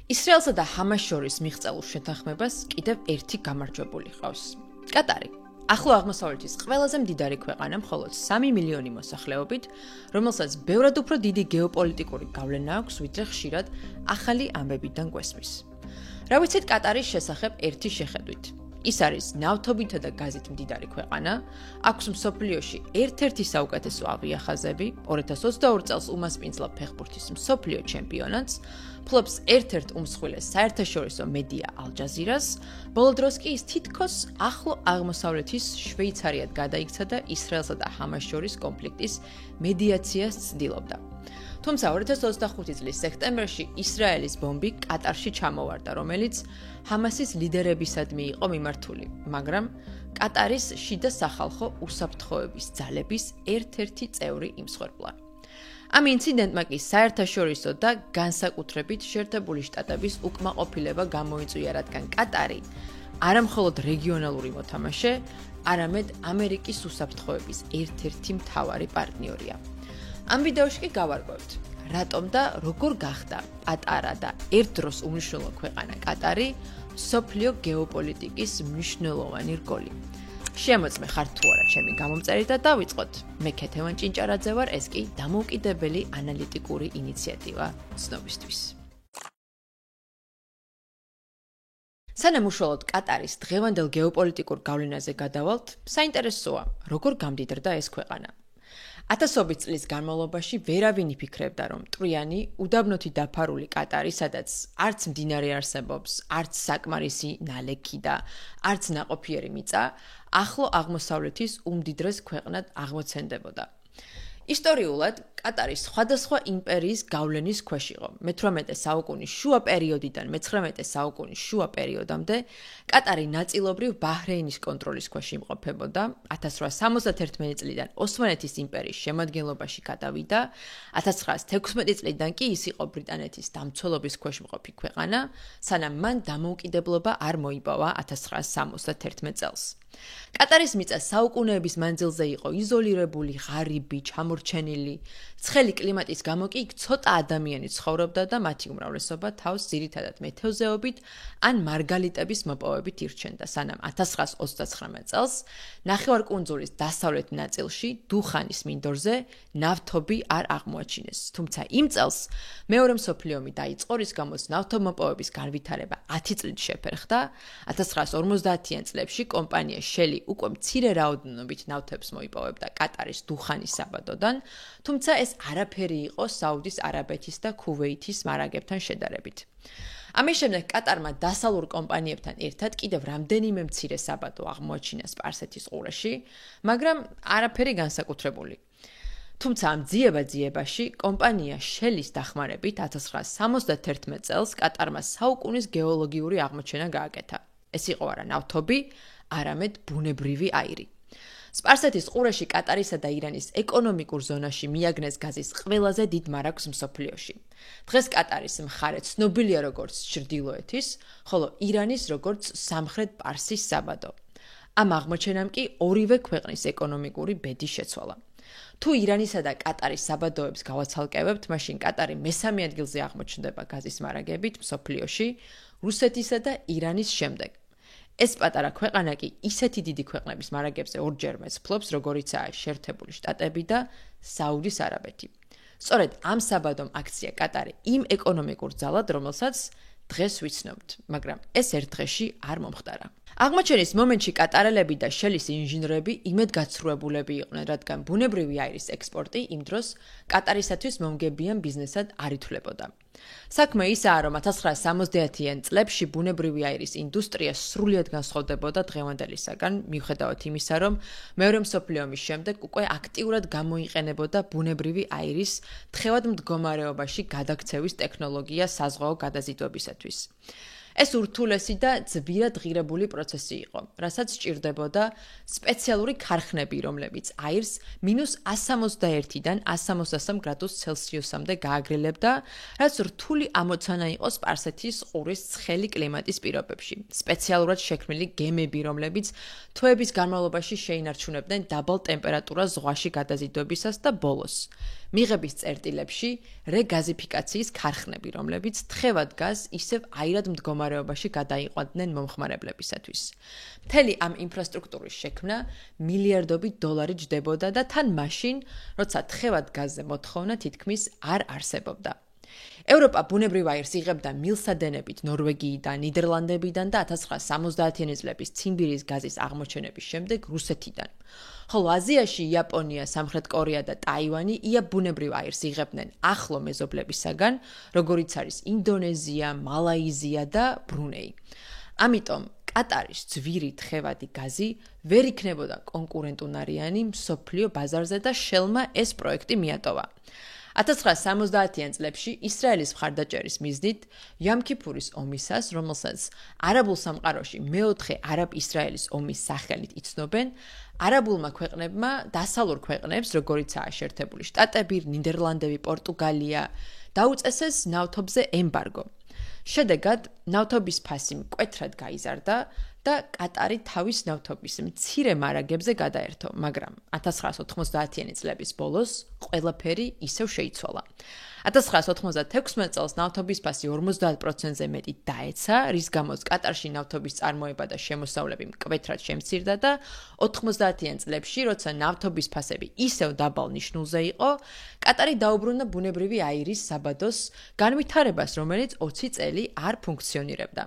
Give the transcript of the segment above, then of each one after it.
ისრაელსა და ჰამას შორის მიღწეულ შეთანხმებას კიდევ ერთი გამარჯვებული ჰყავს. კატარი. ახლო აღმოსავლეთის ყველაზე მდიდარი ქვეყანა მხოლოდ 3 მილიონი მოსახლეობით, რომელსაც ბევრად უფრო დიდი გეოპოლიტიკური გავლენა აქვს, ვიდრე ხშირად ახალი ამბებიდან გვესმის. რა ვიცით კატარის შესახებ ერთი შეხედვით. ის არის ნავთობითა და გაზით მდიდარი ქვეყანა, აქვს მსოფლიოში ერთ-ერთი საუკეთესო ავიახაზები, 2022 წელს უმასპინძლა ფეხბურთის მსოფლიო ჩემპიონატს, ფლობს ერთ-ერთ უმსხვილეს საერთაშორისო მედია ალ-ჯაზირას, ბოლო დროს კი ის თითქოს ახლო აღმოსავლეთის შვეიცარიად გადაიქცა და ისრაელსა და ჰამას შორის კონფლიქტის მედიაციას ცდილობდა. თუმცა 2025 წლის სექტემბერში ისრაელის ბომბი კატარში ჩამოვარდა, რომელიც ჰამასის ლიდერებისადმი იყო მიმართული, მაგრამ კატარის შიდა სახალხო უსაფრთხოების ძალების ერთ-ერთი წევრი იმსხვერპლა. ამ ინციდენტმა კი საერთაშორისო და განსაკუთრებით შეერთებული შტატების უკმაყოფილება გამოიწვია, რადგან კატარი არა მხოლოდ რეგიონალური მოთამაშე, არამედ ამერიკის უსაფრთხოების ერთ-ერთი მთავარი პარტნიორია. ამ ვიდეოში კი გავარკვევთ, რატომ და როგორ გახდა პატარა და ერთდროს უმნიშვნელო ქვეყანა კატარი მსოფლიო გეოპოლიტიკის მნიშვნელოვანი რგოლი. შემოწმე ხართ თუ არა ჩემი გამომწერი და დავიწყოთ. მე ქეთევან ჭინჭარაძე ვარ, ეს კი დამოუკიდებელი ანალიტიკური ინიციატივა ცნობისთვის. სანამ უშუალოდ კატარის დღევანდელ გეოპოლიტიკურ გავლენაზე გადავალთ, საინტერესოა, როგორ გამდიდრდა ეს ქვეყანა. ათასობით წლის განმავლობაში ვერავინ იფიქრებდა, რომ მტვრიანი, უდაბნოთი დაფარული კატარი, სადაც არც მდინარე არსებობს, არც საკმარისი ნალექი და არც ნაყოფიერი მიწა, ახლო აღმოსავლეთის უმდიდრეს ქვეყნად აღმოცენდებოდა. ისტორიულად, კატარი სხვადასხვა იმპერიის გავლენის ქვეშ იყო. მე-18 საუკუნის შუა პერიოდიდან მე-19 საუკუნის შუა პერიოდამდე კატარი ნაწილობრივ ბაჰრეინის კონტროლის ქვეშ იმყოფებოდა. 1871 წლიდან ოსმალეთის იმპერიის შემადგენლობაში გადავიდა. 1916 წლიდან კი ის იყო ბრიტანეთის დამცველობის ქვეშ მყოფი ქვეყანა, სანამ მან დამოუკიდებლობა არ მოიპოვა 1971 წელს. კატარის მიწა საუკუნეების მანძილზე იყო იზოლირებული, ღარიბი, ჩამორჩენილი. ცხელი კლიმატის გამო კი იქ ცოტა ადამიანი ცხოვრობდა და მათი უმრავლესობა თავს ძირითადად მეთევზეობით ან მარგალიტების მოპოვებით ირჩენდა, სანამ 1929 წელს ნახევარკუნძულის დასავლეთ ნაწილში, დუხანის მინდორზე, ნავთობი არ აღმოაჩინეს. თუმცა იმ წელს მეორე მსოფლიო ომი დაიწყო, რის გამოც ნავთობმოპოვების განვითარება 10 წლით შეფერხდა. 1950-იან წლებში კომპანია შელი უკვე მცირე რაოდენობით ნავთობს მოიპოვებდა კატარის დუხანის საბადოდან, თუმცა ეს არაფერი იყო საუდის არაბეთის და ქუვეითის მარაგებთან შედარებით. ამის შემდეგ კატარმა დასავლურ კომპანიებთან ერთად კიდევ რამდენიმე მცირე საბადო აღმოაჩინა სპარსეთის ყურეში, მაგრამ არაფერი განსაკუთრებული. თუმცა ამ ძიება-ძიებაში კომპანია შელის დახმარებით 1971 წელს კატარმა საუკუნის გეოლოგიური აღმოჩენა გააკეთა. ეს იყო არა ნავთობი, არამედ ბუნებრივი აირი. სპარსეთის ყურეში კატარისა და ირანის ეკონომიკურ ზონაში მიაგნეს გაზის ყველაზე დიდ მარაგს მსოფლიოში. დღეს კატარის მხარე ცნობილია როგორც ჩრდილოეთის, ხოლო ირანის როგორც სამხრეთ პარსის საბადო. ამ აღმოჩენამ კი ორივე ქვეყნის ეკონომიკური ბედი შეცვალა. თუ ირანისა და კატარის საბადოებს გავაცალკევებთ, მაშინ კატარი მესამე ადგილზე აღმოჩნდება გაზის მარაგებით მსოფლიოში, რუსეთისა და ირანის შემდეგ. ეს პატარა ქვეყანა კი ისეთი დიდი ქვეყნების მარაგებზე ორჯერ მეც ფლობს, როგორიცაა შეერთებული შტატები და საუდის არაბეთი. სწორედ ამ საბადომ აქცია კატარი იმ ეკონომიკურ ძალად, რომელსაც დღეს ვიცნობთ, მაგრამ ეს ერთ დღეში არ მომხდარა. აღმოჩენის მომენტში კატარელები და შელის ინჟინრები იმედგაცრუებულები იყვნენ, რადგან ბუნებრივი აირის ექსპორტი იმ დროს კატარისათვის მომგებიან ბიზნესად არ ითვლებოდა. საქმე ისაა, რომ 1970-იან წლებში ბუნებრივი აირის ინდუსტრია სრულიად განსხვავდებოდა დღევანდელისაგან, მიუხედავად იმისა, რომ მეორე მსოფლიო ომის შემდეგ უკვე აქტიურად გამოიყენებოდა ბუნებრივი აირის თხევად მდგომარეობაში გადაქცევის ტექნოლოგია საზღვაო გადაზიდვებისათვის. ეს ურთულესი და ძვირად ღირებული პროცესი იყო, რასაც სჭირდებოდა სპეციალური ქარხნები, რომლებიც აირს -161-დან 163 გრადუს ცელსიუსამდე გააგრილებდა, რაც რთული ამოცანა იყო სპარსეთის ყურის ცხელი კლიმატის პირობებში. სპეციალურად შექმნილი გემები, რომლებიც თვეების განმავლობაში შეინარჩუნებდნენ დაბალ ტემპერატურას ზღვაში გადაზიდვებისას და ბოლოს მიღების წერტილებში რეგაზიფიკაციის ქარხნები, რომლებიც თხევად გაზს ისევ აირად მდგომარეობაში გადაიყვანდნენ მომხმარებლებისათვის. მთელი ამ ინფრასტრუქტურის შექმნა მილიარდობით დოლარი ჯდებოდა და თან მაშინ, როცა თხევად გაზზე მოთხოვნა თითქმის არ არსებობდა. ევროპა ბუნებრივ აირს იღებდა მილსადენებით ნორვეგიიდან, ნიდერლანდებიდან და 1970-იანი წლების ციმბირის გაზის აღმოჩენების შემდეგ რუსეთიდან. ხოლო აზიაში იაპონია, სამხრეთ კორეა და ტაივანი ბუნებრივ აირს იღებდნენ ახლო მეზობლებისაგან, როგორიც არის ინდონეზია, მალაიზია და ბრუნეი. ამიტომ კატარის ძვირი თხევადი გაზი ვერ იქნებოდა კონკურენტუნარიანი მსოფლიო ბაზარზე და შელმა ეს პროექტი მიატოვა. 1970-იან წლებში ისრაელის მხარდაჭერის მიზნით იამ-ქიფურის ომისას, რომელსაც არაბულ სამყაროში მეოთხე არაბ-ისრაელის ომის სახელით იცნობენ, არაბულმა ქვეყნებმა დასავლურ ქვეყნებს, როგორიცაა შეერთებული შტატები, ნიდერლანდები, პორტუგალია, დაუწესეს ნავთობზე ემბარგო. შედეგად, ნავთობის ფასი მკვეთრად გაიზარდა და კატარი თავის ნავთობის მცირე მარაგებზე გადაერთო, მაგრამ 1990-იანი წლების ბოლოს ყველაფერი ისევ შეიცვალა. 1996 წელს ნავთობის ფასი 50%-ზე მეტი დაეცა, რის გამოც კატარში ნავთობის წარმოება და შემოსავლები მკვეთრად შემცირდა და 90-იან წლებში, როცა ნავთობის ფასები ისევ დაბალ ნიშნულზე იყო, კატარი დაუბრუნდა ბუნებრივი აირის საბადოს განვითარებას, რომელიც 20 წელი არ ფუნქციონირებდა.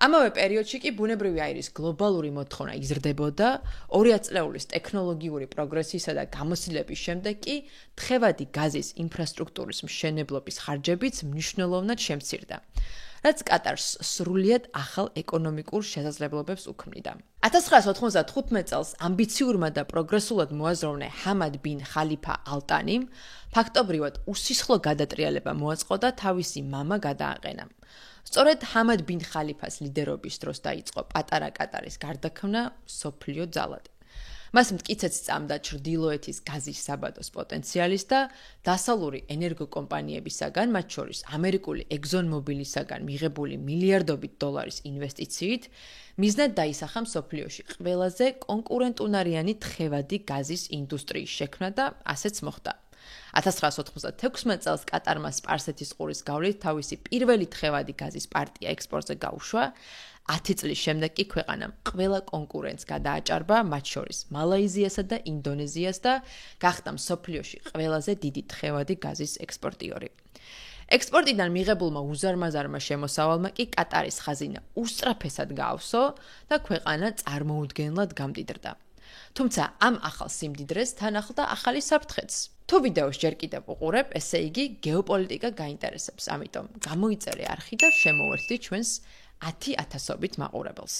ამავე პერიოდში კი ბუნებრივი აირის გლობალური მოთხოვნა იზრდებოდა, 2 ათწლეულის ტექნოლოგიური პროგრესისა და გამოცდილების შემდეგ კი თხევადი გაზის ინფრასტრუქტურის მშენებლობის ხარჯებიც მნიშვნელოვნად შემცირდა, რაც კატარს სრულიად ახალ ეკონომიკურ შესაძლებლობებს უქმნიდა. 1995 წელს ამბიციურმა და პროგრესულად მოაზროვნე ჰამად ბინ ხალიფა ალ-ტანიმ ფაქტობრივად უსისხლო გადატრიალება მოაწყო და თავისი მამა გადააყენა. სწორედ ჰამად ბინ ხალიფას ლიდერობის დროს დაიწყო პატარა კატარის გარდაქმნა მსოფლიო ძალად. მას მტკიცედ სწამდა ჩრდილოეთის გაზის საბადოს პოტენციალის და დასავლური ენერგოკომპანიებისაგან, მათ შორის ამერიკული ExxonMobil-ისაგან მიღებული მილიარდობით დოლარის ინვესტიციით, მიზნად დაისახა მსოფლიოში ყველაზე კონკურენტუნარიანი თხევადი გაზის ინდუსტრიის შექმნა და ასეც მოხდა. 1996 წელს კატარმა სპარსეთის ყურის გავლით თავისი პირველი თხევადი გაზის პარტია ექსპორტზე გაუშვა, 10 წლის შემდეგ კი ქვეყანამ ყველა კონკურენტს გადააჭარბა, მათ შორის მალაიზიასა და ინდონეზიას და გახდა მსოფლიოში ყველაზე დიდი თხევადი გაზის ექსპორტიორი. ექსპორტიდან მიღებულმა უზარმაზარმა შემოსავალმა კი კატარის ხაზინა უსწრაფესად გაავსო და ქვეყანა წარმოუდგენლად გამდიდრდა. თუმცა ამ ახალ სიმდიდრეს თან ახლდა ახალი საფრთხეც. თუ ვიდეოს ჯერ კიდევ უყურებ, ესე იგი გეოპოლიტიკა გაინტერესებს, ამიტომ გამოიწერე არხი და შემოვერთდი ჩვენს 10,000-ობით მაყურებელს.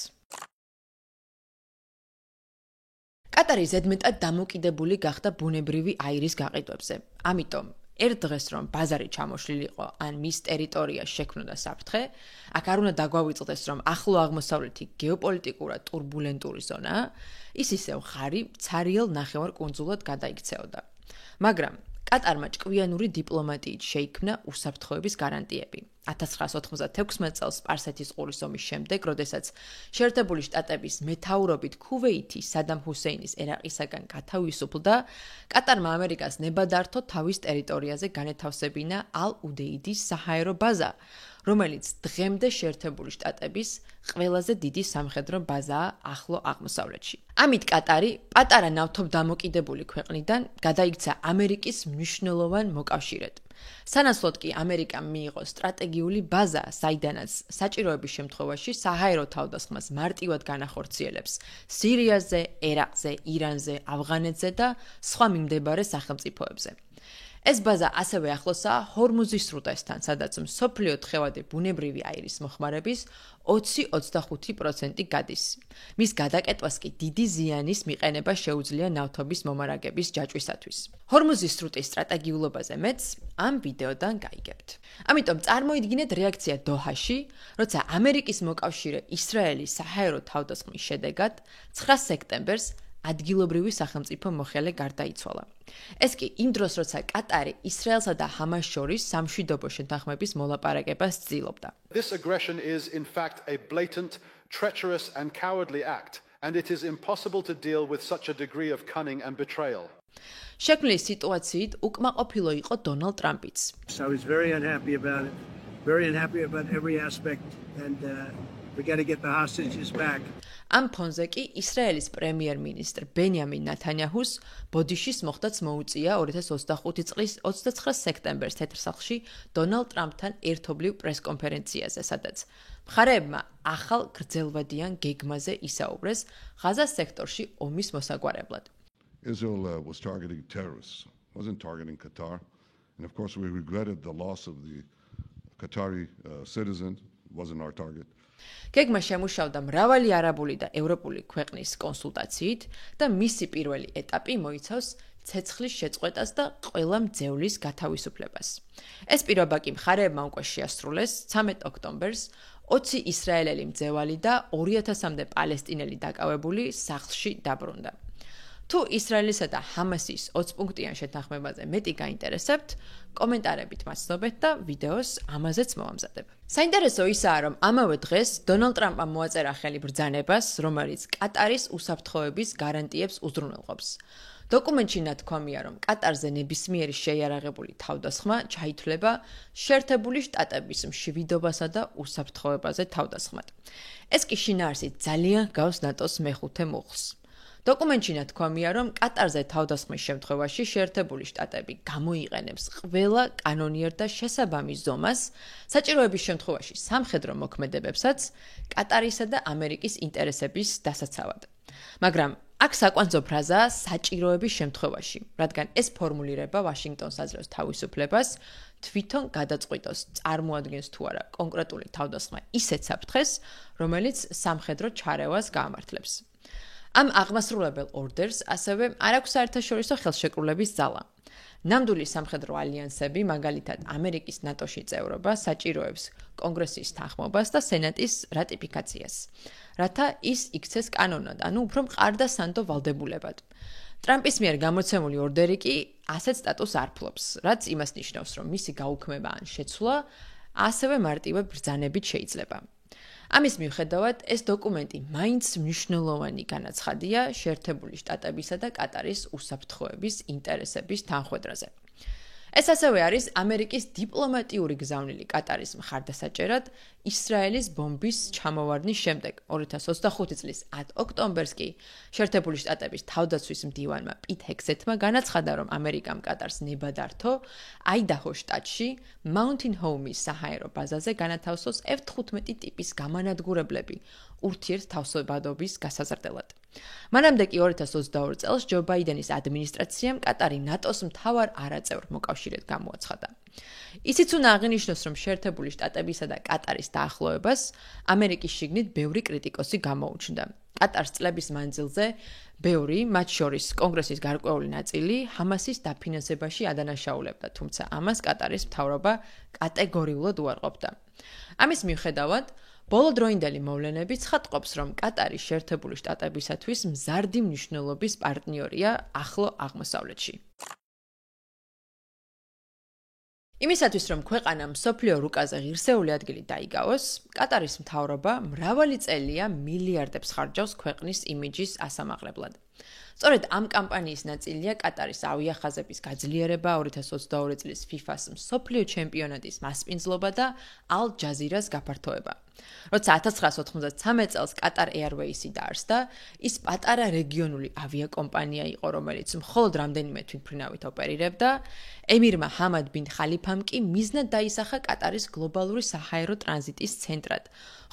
კატარი ზედმეტად დამოკიდებული გახდა ბუნებრივი აირის გაყიდვებზე. ამიტომ ერთ დღეს რომ ბაზარი ჩამოშლილიყო, ან მის ტერიტორიას შექმნოდა საფრთხე, აქ არ უნდა დაგვავიწყდეს, რომ ახლო აღმოსავლეთი გეოპოლიტიკურად ტურბულენტური ზონაა, ის ისევ ხარი ცარიელ ნახევარკუნძულად გადაიქცეოდა. მაგრამ კატარმა ჭკვიანური დიპლომატიით შეიქმნა უსაფრთხოების გარანტიები. 1996 წელს სპარსეთის ყურის ომის შემდეგ, როდესაც შეერთებული შტატების მეთაურობით ქუვეითი სადამ ჰუსეინის ერაყისაგან გათავისუფლდა, კატარმა ამერიკას ნება დართო თავის ტერიტორიაზე განეთავსებინა ალ-უდეიდის საჰაერო ბაზა, რომელიც დღემდე შეერთებული შტატების ყველაზე დიდი სამხედრო ბაზაა ახლო აღმოსავლეთში. ამით კატარი პატარა ნავთობდამოკიდებული ქვეყნიდან გადაიქცა ამერიკის მნიშვნელოვან მოკავშირედ. სანაცვლოდ კი ამერიკამ მიიღო სტრატეგიული ბაზა, საიდანაც საჭიროების შემთხვევაში საჰაერო თავდასხმას მარტივად განახორციელებს სირიაზე, ერაყზე, ირანზე, ავღანეთზე და სხვა მიმდებარე სახელმწიფოებზე. ეს ბაზა ასევე ახლოსაა ჰორმუზის სრუტესთან, სადაც მსოფლიო თხევადი ბუნებრივი აირის მოხმარების 20-25% გადის. მის გადაკეტვას კი დიდი ზიანის მიყენება შეუძლია ნავთობის მომარაგების ჯაჭვისათვის. ჰორმუზის სრუტის სტრატეგიულობაზე მეც ამ ვიდეოდან გაიგებთ. ამიტომ წარმოიდგინეთ რეაქცია დოჰაში, როცა ამერიკის მოკავშირე ისრაელის საჰაერო თავდასხმის შედეგად 9 სექტემბერს ადგილობრივი სახელმწიფო მოხელე გარდაიცვალა. ეს კი იმ დროს, როცა კატარი ისრაელსა და ჰამას შორის სამშვიდობო შეთანხმების მოლაპარაკებას ცდილობდა. This aggression is in fact a blatant, treacherous and cowardly act, and it is impossible to deal with such a degree of cunning and betrayal. შექმნილი სიტუაციით უკმაყოფილო იყო დონალდ ტრამპიც. So he's very unhappy about it. Very unhappy about every aspect, and we got to get the hostages back. ამ ფონზე კი ისრაელის პრემიერ-მინისტრ ბენიამინ ნათანიაჰუს ბოდიშის მოხდაც მოუწია 2025 წლის 29 სექტემბერს თეთრსახლში დონალდ ტრამპთან ერთობლივ პრესკონფერენციაზე, სადაც მხარეებმა ახალ გრძელვადიან გეგმაზე ისაუბრეს ღაზას სექტორში ომის მოსაგვარებლად. Israel was targeting terrorists, wasn't targeting Qatar, and of course we regretted the loss of the Qatari citizen, wasn't our target. გეგმა შემუშავდა მრავალი არაბული და ევროპული ქვეყნის კონსულტაციით და მისი პირველი ეტაპი მოიცავს ცეცხლის შეწყვეტას და ყველა მძევლის გათავისუფლებას. ეს პირობა კი მხარეებმა უკვე შეასრულეს 13 ოქტომბერს 20 ისრაელელი მძევალი და 2000-მდე პალესტინელი დაკავებული სახლში დაბრუნდა. თუ ისრაელისა და ჰამასის 20 პუნქტიან შეთანხმებაზე მეტი გაინტერესებთ, კომენტარებით მაცნობეთ და ვიდეოს ამაზეც მოვამზადებ. საინტერესო ისაა, რომ ამავე დღეს დონალდ ტრამპმა მოაწერა ხელი ბრძანებას, რომელიც კატარის უსაფრთხოების გარანტიებს უზრუნველყოფს. დოკუმენტში ნათქვამია, რომ კატარზე ნებისმიერი შეიარაღებული თავდასხმა ჩაითვლება შეერთებული შტატების მშვიდობასა და უსაფრთხოებაზე თავდასხმად. ეს კი შინაარსით ძალიან გავს ნატოს მეხუთე მუხლს. დოკუმენტში ნათქვამია, რომ კატარზე თავდასხმის შემთხვევაში შეერთებული შტატები გამოიყენებს ყველა კანონიერ და შესაბამის ზომას, საჭიროების შემთხვევაში სამხედრო მოქმედებებსაც კატარისა და ამერიკის ინტერესების დასაცავად. მაგრამ აქ საკვანძო ფრაზაა საჭიროების შემთხვევაში, რადგან ეს ფორმულირება ვაშინგტონს აძლევს თავისუფლებას თვითონ გადაწყვიტოს წარმოადგენს თუ არა კონკრეტული თავდასხმა ისეთ საფრთხეს, რომელიც სამხედრო ჩარევას გაამართლებს. ამ აღმასრულებელ ორდერს ასევე არ აქვს საერთაშორისო ხელშეკრულების ძალა. ნამდვილი სამხედრო ალიანსები, მაგალითად ამერიკის ნატოში წევრობა, საჭიროებს კონგრესის თანხმობას და სენატის რატიფიკაციას, რათა ის იქცეს კანონად, ანუ უფრო მყარ და სანდო ვალდებულებად. ტრამპის მიერ გამოცემული ორდერი კი ასეთ სტატუსს არ ფლობს, რაც იმას ნიშნავს, რომ მისი გაუქმება ან შეცვლა ასევე მარტივი ბრძანებით შეიძლება. ამის მიუხედავად, ეს დოკუმენტი მაინც მნიშვნელოვანი განაცხადია შეერთებული შტატებისა და კატარის უსაფრთხოების ინტერესების თანხვედრაზე. ეს ასევე არის ამერიკის დიპლომატიური გზავნილი კატარის მხარდასაჭერად ისრაელის ბომბის ჩამოვარდნის შემდეგ 2025 წლის 10 ოქტომბერს კი შეერთებული შტატების თავდაცვის მდივანმა პიტ ჰექსეთმა განაცხადა, რომ ამერიკამ კატარს ნება დართო აიდაჰოს შტატში Mountain Home-ის საჰაერო ბაზაზე განათავსოს F-15 ტიპის გამანადგურებლები ურთიერთთავსებადობის გასაზრდელად. მანამდე კი 2022 წელს ჯო ბაიდენის ადმინისტრაციამ კატარი ნატოს მთავარ არაწევრ მოკავშირედ გამოაცხადა. ისიც უნდა აღინიშნოს, რომ შეერთებული შტატებისა და კატარის დაახლოებას ამერიკის შიგნით ბევრი კრიტიკოსი გამოუჩნდა. კატარს წლების მანძილზე ბევრი, მათ შორის კონგრესის გარკვეული ნაწილი, ჰამასის დაფინანსებაში ადანაშაულებდა, თუმცა ამას კატარის მთავრობა კატეგორიულად უარყოფდა. ამის მიუხედავად, ბოლოდროინდელი მოვლენები ცხადყოფს, რომ კატარი შეერთებული შტატებისათვის მზარდი მნიშვნელობის პარტნიორია ახლო აღმოსავლეთში. იმისათვის, რომ ქვეყანა მსოფლიო რუკაზე ღირსეული ადგილი დაიგავოს, კატარის მთავრობა მრავალი წელია მილიარდებს ხარჯავს ქვეყნის იმიჯის ასამაღლებლად. სწორედ ამ კამპანიის ნაწილია კატარის ავიახაზების გაძლიერება, 2022 წლის FIFA-ს მსოფლიო ჩემპიონატის მასპინძლობა და ალ ჯაზირას გაფართოება. როცა 1993 წელს Qatar Airways-ი დაარსდა, ის პატარა რეგიონული ავიაკომპანია იყო, რომელიც მხოლოდ რამდენიმე თვითმფრინავით ოპერირებდა. ემირმა ჰამად ბინ ხალიფამ კი მიზნად დაისახა კატარის გლობალური საჰაერო ტრანზიტის ცენტრად,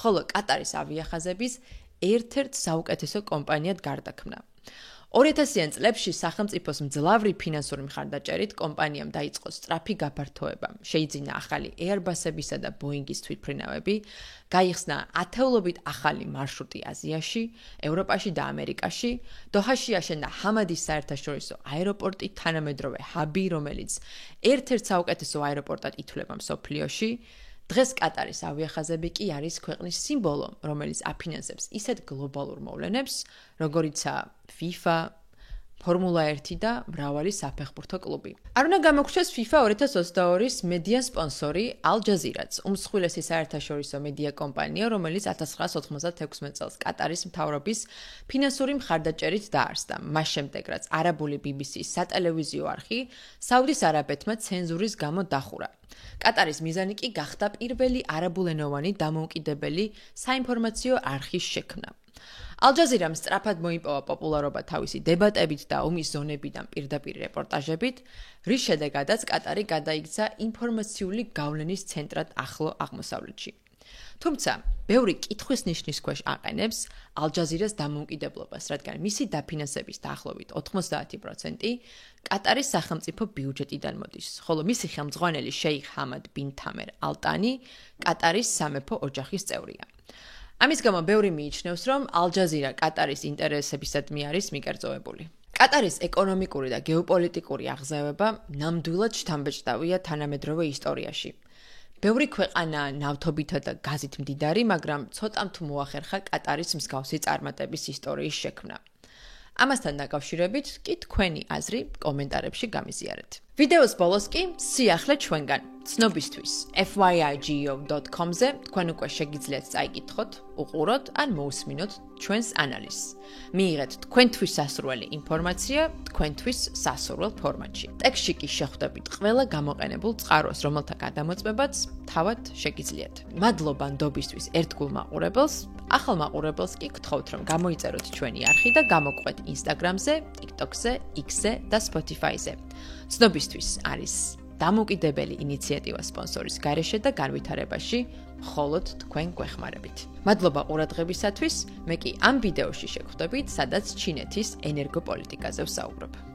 ხოლო კატარის ავიახაზების ერთ-ერთ საუკეთესო კომპანიად გარდაქმნა. 2000-იან წლებში სახელმწიფოს მძლავრი ფინანსური მხარდაჭერით კომპანიამ დაიწყო სწრაფი გაფართოება, შეიძინა ახალი Airbus-ებისა და Boeing-ის თვითმფრინავები, გაიხსნა ათეულობით ახალი მარშრუტი აზიაში, ევროპაში და ამერიკაში, დოჰაში აშენდა ჰამადის საერთაშორისო აეროპორტი, თანამედროვე ჰაბი, რომელიც ერთ-ერთ საუკეთესო აეროპორტად ითვლება მსოფლიოში. დღეს კატარის ავიახაზები კი არის ქვეყნის სიმბოლო, რომელიც აფინანსებს ისეთ გლობალურ მოვლენებს, როგორიცაა FIFA, Formula 1 და მრავალი საფეხბურთო კლუბი. არ უნდა გამოგრჩეს FIFA 2022-ის მედია სპონსორი Al Jazeera-ც, უმსხვილესი საერთაშორისო მედია კომპანია, რომელიც 1996 წელს კატარის მთავრობის ფინანსური მხარდაჭერით დაარსდა. მას შემდეგ, რაც არაბული BBC-ის სატელევიზიო არხი საუდის არაბეთმა ცენზურის გამო დახურა. კატარის მიზანი კი გახდა პირველი არაბულენოვანი დამოუკიდებელი საინფორმაციო არხის შექმნა. Al Jazeera-მ სწრაფად მოიპოვა პოპულარობა თავისი დებატებით და ომის ზონებიდან პირდაპირ რეპორტაჟებით, რის შედეგადაც კატარი გადაიქცა ინფორმაციული გავლენის ცენტრად ახლო აღმოსავლეთში. თუმცა, ბევრი კითხვის ნიშნის ქვეშ აყენებს Al Jazeera-ს დამოუკიდებლობას, რადგან მისი დაფინანსების დაახლოებით 90% კატარის სახელმწიფო ბიუჯეტიდან მოდის, ხოლო მისი ხელმძღვანელი შეიხ ჰამად ბინ თამერ ალ-ტანი კატარის სამეფო ოჯახის წევრია. ამის გამო ბევრი მიიჩნევს, რომ Al Jazeera კატარის ინტერესებისადმი არის მიკერძოებული. კატარის ეკონომიკური და გეოპოლიტიკური აღზევება ნამდვილად შთამბეჭდავია თანამედროვე ისტორიაში. ბევრი ქვეყანა ნავთობითა და გაზით მდიდარი, მაგრამ ცოტამ თუ მოახერხა კატარის მსგავსი წარმატების ისტორიის შექმნა. ამასთან დაკავშირებით კი თქვენი აზრი კომენტარებში გამიზიარეთ. ვიდეოს ბოლოს კი სიახლე ჩვენგან ცნობისთვის fyigeo.com-ზე თქვენ უკვე შეგიძლიათ წაიკითხოთ, უყუროთ ან მოусმინოთ ჩვენს ანალიზს. მიიღეთ თქვენთვის სასურველი ინფორმაცია თქვენთვის სასურველ ფორმატში. ტექსტში კი შეხვდებით ყველა გამოყენებულ წყაროს, რომელთა გადამოწმებაც თავად შეგიძლიათ. მადლობა ნდობისთვის ერთგულ მაყურებელს, ახალ მაყურებელს კი გთხოვთ, რომ გამოიწეროთ ჩვენი არხი და გამოყვეთ Instagram-ზე, TikTok-ზე, X-ზე და Spotify-ზე. ცნობისთვის არის დამოუკიდებელი ინიციატივა სპონსორის გარეშე და განვითარებაში მხოლოდ თქვენ გვეხმარებით. მადლობა ყურადღებისათვის, მე კი ამ ვიდეოში შეგხვდებით, სადაც ჩინეთის ენერგოპოლიტიკაზე ვსაუბრობ.